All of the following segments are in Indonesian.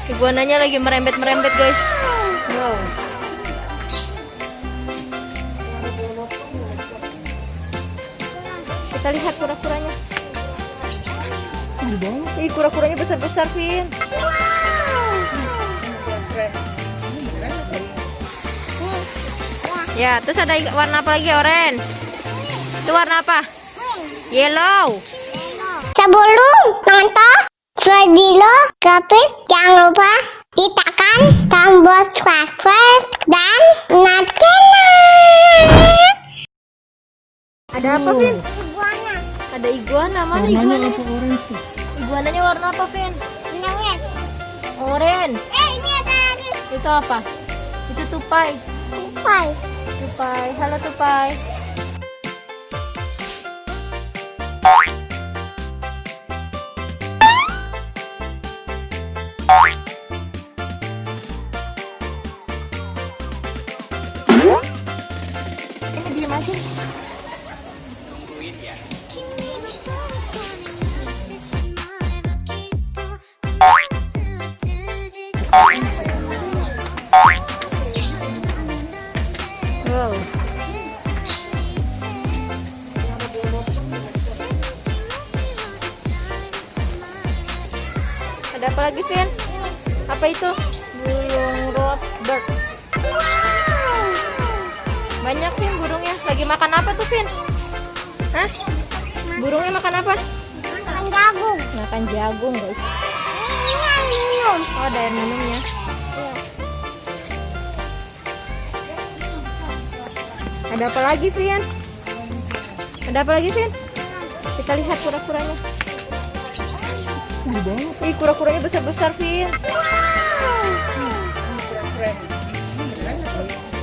Iguananya lagi merembet-merembet, guys. Wow. Kita lihat kura-kuranya. Ih, kura-kuranya besar-besar, Vin. Ya, terus ada warna apa lagi? Orange. Itu warna apa? Yellow. Sebelum nonton video Gapit, jangan lupa tekan tombol subscribe dan nyalakan. Ada apa, Vin? Iguana. Ada iguana. Mana iguana? Iguananya warna apa, Vin? Orange. Ini ada lagi. Itu apa? Itu tupai. Tupai. Tupai. Halo, tupai. Ini diam aja. Wow. Ada apa lagi, Vin? Apa itu? Burung robert. Banyak, Vin, burungnya. Lagi makan apa tuh, Vin? Hah? Burungnya makan apa? Makan jagung. Makan jagung, guys. Ini yang minum. Oh, ada air minumnya. Ada apa lagi, Vin? Ada apa lagi, Vin? Kita lihat kura-kuranya. Ih, kura-kuranya besar-besar, Vin.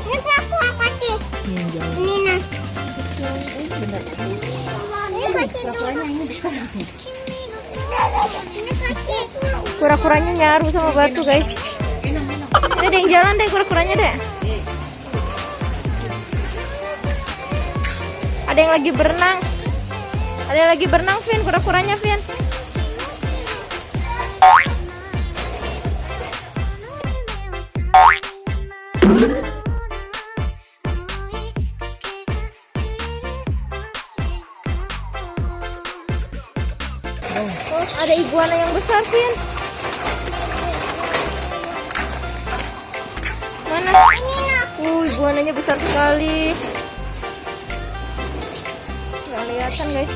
Ini kura-kura kecil. Ini nah. Ini kecil dulu. Ini kecil. Kura-kuranya nyaru sama batu, guys. Ada yang jalan deh kura-kuranya deh. Ada yang lagi berenang. Ada yang lagi berenang, Vin. Kura-kuranya, Vin. Oh, ada iguana yang besar, Vin. Mana? Ini nah. Iguananya besar sekali. Nggak kelihatan, guys.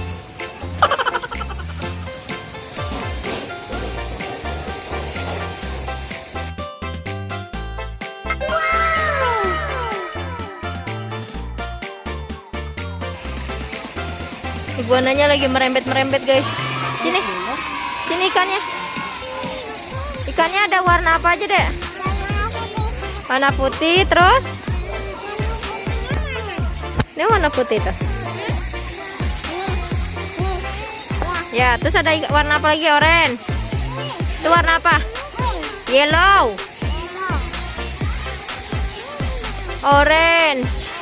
Iguananya lagi merembet-merembet, guys. Sini. Sini ikannya. Ikannya ada warna apa aja, Dek? Warna putih, terus? Ini warna putih tuh. Ya, terus ada warna apa lagi? Orange. Itu warna apa? Yellow. Orange.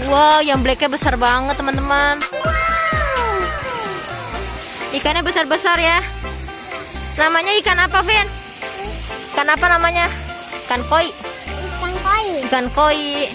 Wow, yang blacknya besar banget, teman-teman. Ikannya besar-besar ya. Namanya ikan apa, Vin? Ikan apa namanya? Ikan koi. Ikan koi. Ikan koi.